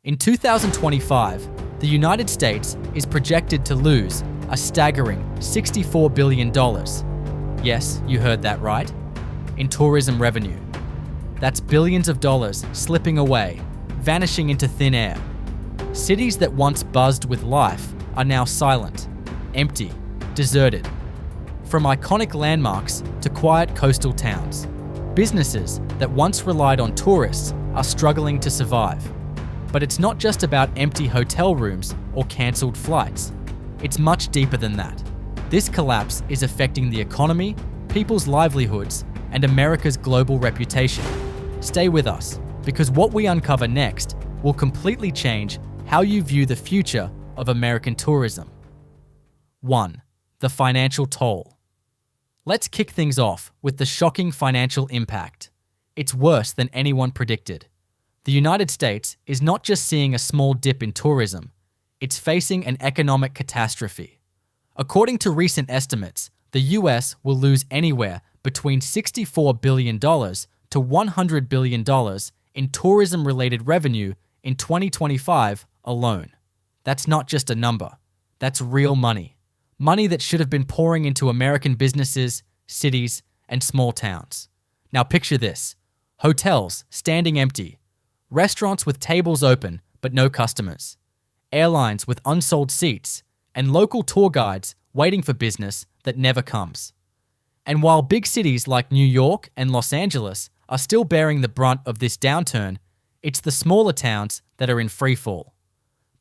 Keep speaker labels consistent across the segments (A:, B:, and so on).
A: In 2025, the United States is projected to lose a staggering $64 billion. Yes, you heard that right. In tourism revenue. That's billions of dollars slipping away, vanishing into thin air. Cities that once buzzed with life are now silent, empty, deserted. From iconic landmarks to quiet coastal towns, businesses that once relied on tourists are struggling to survive. But it's not just about empty hotel rooms or cancelled flights. It's much deeper than that. This collapse is affecting the economy, people's livelihoods, and America's global reputation. Stay with us, because what we uncover next will completely change how you view the future of American tourism. 1. The financial toll. Let's kick things off with the shocking financial impact. It's worse than anyone predicted. The United States is not just seeing a small dip in tourism, it's facing an economic catastrophe. According to recent estimates, the US will lose anywhere between $64 billion to $100 billion in tourism-related revenue in 2025 alone. That's not just a number. That's real money. Money that should have been pouring into American businesses, cities, and small towns. Now picture this. Hotels standing empty. Restaurants with tables open but no customers. Airlines with unsold seats. And local tour guides waiting for business that never comes. And while big cities like New York and Los Angeles are still bearing the brunt of this downturn, it's the smaller towns that are in freefall.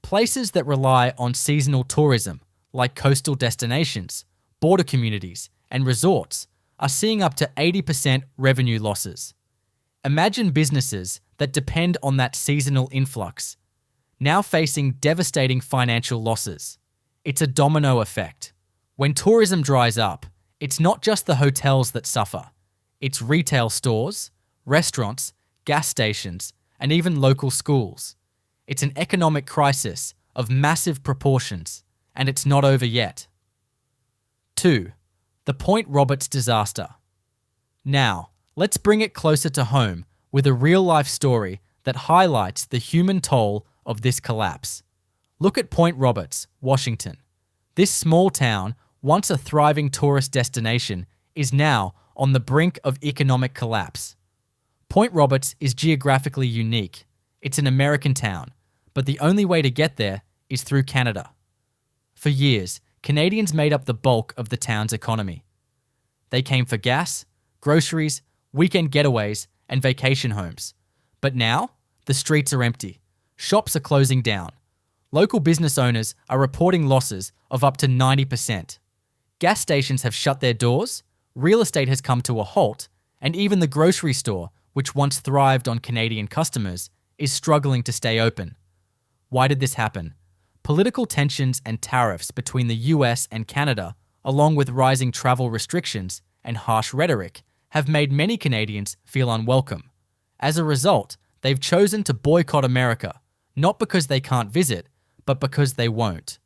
A: Places that rely on seasonal tourism, like coastal destinations, border communities, and resorts, are seeing up to 80% revenue losses. Imagine businesses that depend on that seasonal influx, now facing devastating financial losses. It's a domino effect. When tourism dries up, it's not just the hotels that suffer. It's retail stores, restaurants, gas stations, and even local schools. It's an economic crisis of massive proportions, and it's not over yet. 2. The Point Roberts disaster. Now, let's bring it closer to home with a real-life story that highlights the human toll of this collapse. Look at Point Roberts, Washington. This small town, once a thriving tourist destination, is now on the brink of economic collapse. Point Roberts is geographically unique. It's an American town, but the only way to get there is through Canada. For years, Canadians made up the bulk of the town's economy. They came for gas, groceries, weekend getaways, and vacation homes. But now, the streets are empty. Shops are closing down. Local business owners are reporting losses of up to 90%. Gas stations have shut their doors, real estate has come to a halt, and even the grocery store, which once thrived on Canadian customers, is struggling to stay open. Why did this happen? Political tensions and tariffs between the US and Canada, along with rising travel restrictions and harsh rhetoric, have made many Canadians feel unwelcome. As a result, they've chosen to boycott America, not because they can't visit, but because they won't.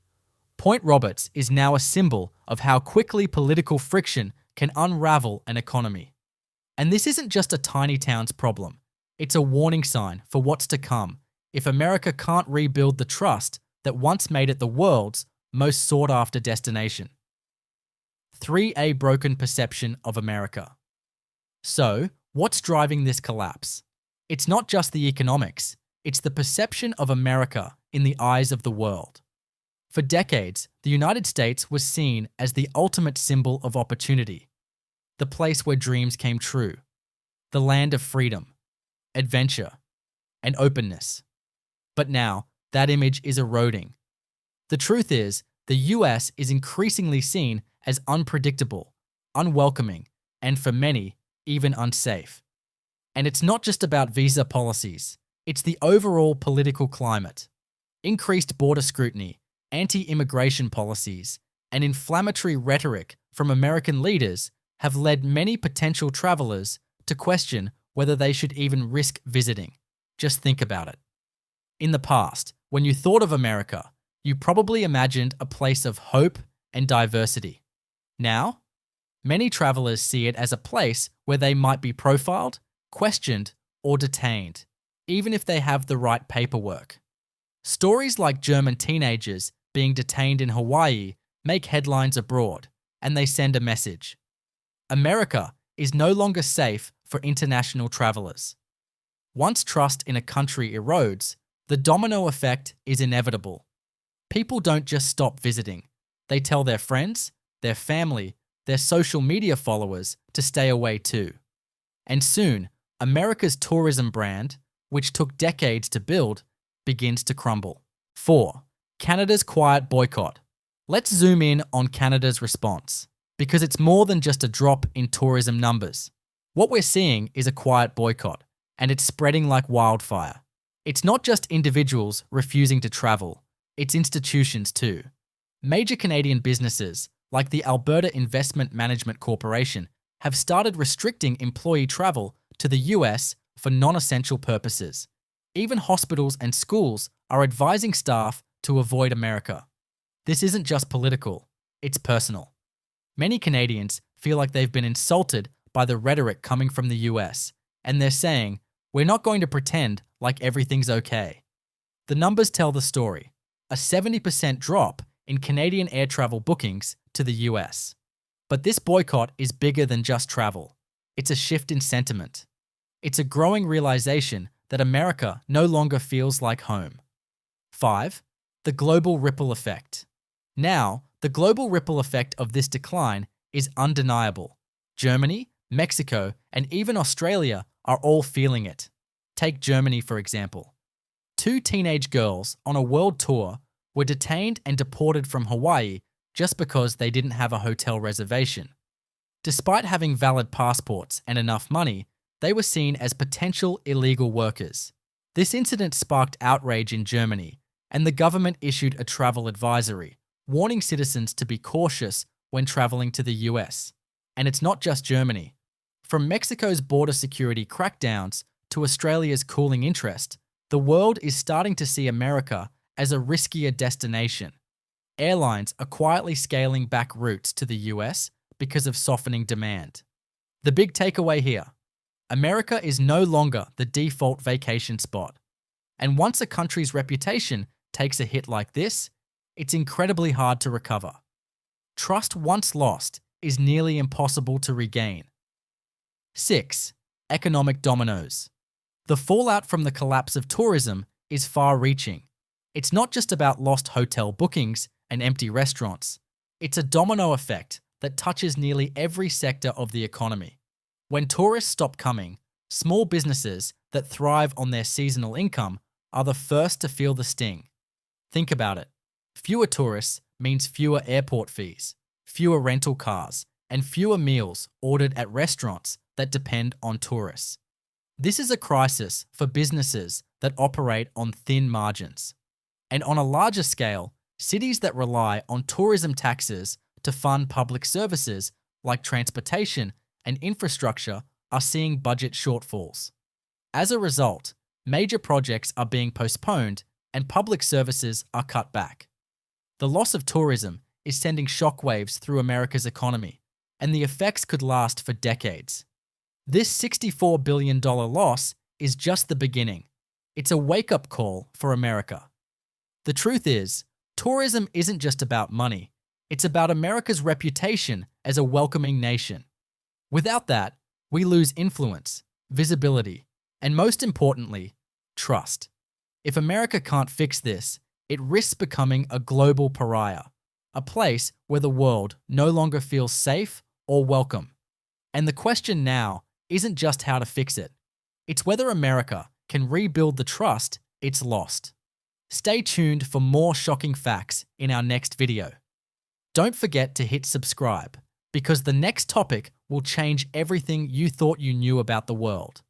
A: Point Roberts is now a symbol of how quickly political friction can unravel an economy. And this isn't just a tiny town's problem. It's a warning sign for what's to come if America can't rebuild the trust that once made it the world's most sought-after destination. 3. A broken perception of America. So, what's driving this collapse? It's not just the economics, it's the perception of America in the eyes of the world. For decades, the United States was seen as the ultimate symbol of opportunity, the place where dreams came true, the land of freedom, adventure, and openness. But now, that image is eroding. The truth is, the US is increasingly seen as unpredictable, unwelcoming, and for many, even unsafe. And it's not just about visa policies, it's the overall political climate. Increased border scrutiny, anti-immigration policies, and inflammatory rhetoric from American leaders have led many potential travelers to question whether they should even risk visiting. Just think about it. In the past, when you thought of America, you probably imagined a place of hope and diversity. Now, many travelers see it as a place where they might be profiled, questioned, or detained, even if they have the right paperwork. Stories like German teenagers being detained in Hawaii make headlines abroad, and they send a message. America is no longer safe for international travelers. Once trust in a country erodes, the domino effect is inevitable. People don't just stop visiting. They tell their friends, their family, their social media followers to stay away too. And soon, America's tourism brand, which took decades to build, begins to crumble. 4. Canada's quiet boycott. Let's zoom in on Canada's response, because it's more than just a drop in tourism numbers. What we're seeing is a quiet boycott, and it's spreading like wildfire. It's not just individuals refusing to travel, it's institutions too. Major Canadian businesses, like the Alberta Investment Management Corporation, have started restricting employee travel to the US for non-essential purposes. Even hospitals and schools are advising staff to avoid America. This isn't just political, it's personal. Many Canadians feel like they've been insulted by the rhetoric coming from the US, and they're saying, "We're not going to pretend like everything's okay." The numbers tell the story. A 70% drop in Canadian air travel bookings to the US. But this boycott is bigger than just travel. It's a shift in sentiment. It's a growing realization that America no longer feels like home. 5. The global ripple effect. Now, the global ripple effect of this decline is undeniable. Germany, Mexico, and even Australia are all feeling it. Take Germany, for example. 2 teenage girls on a world tour were detained and deported from Hawaii just because they didn't have a hotel reservation. Despite having valid passports and enough money, they were seen as potential illegal workers. This incident sparked outrage in Germany, and the government issued a travel advisory, warning citizens to be cautious when traveling to the US. And it's not just Germany. From Mexico's border security crackdowns to Australia's cooling interest, the world is starting to see America as a riskier destination. Airlines are quietly scaling back routes to the US because of softening demand. The big takeaway here: America is no longer the default vacation spot. And once a country's reputation takes a hit like this, it's incredibly hard to recover. Trust once lost is nearly impossible to regain. 6. Economic dominoes. The fallout from the collapse of tourism is far-reaching. It's not just about lost hotel bookings and empty restaurants. It's a domino effect that touches nearly every sector of the economy. When tourists stop coming, small businesses that thrive on their seasonal income are the first to feel the sting. Think about it. Fewer tourists means fewer airport fees, fewer rental cars, and fewer meals ordered at restaurants that depend on tourists. This is a crisis for businesses that operate on thin margins. And on a larger scale, cities that rely on tourism taxes to fund public services like transportation and infrastructure are seeing budget shortfalls. As a result, major projects are being postponed and public services are cut back. The loss of tourism is sending shockwaves through America's economy, and the effects could last for decades. This $64 billion loss is just the beginning. It's a wake-up call for America. The truth is, tourism isn't just about money. It's about America's reputation as a welcoming nation. Without that, we lose influence, visibility, and most importantly, trust. If America can't fix this, it risks becoming a global pariah, a place where the world no longer feels safe or welcome. And the question now isn't just how to fix it. It's whether America can rebuild the trust it's lost. Stay tuned for more shocking facts in our next video. Don't forget to hit subscribe, because the next topic will change everything you thought you knew about the world.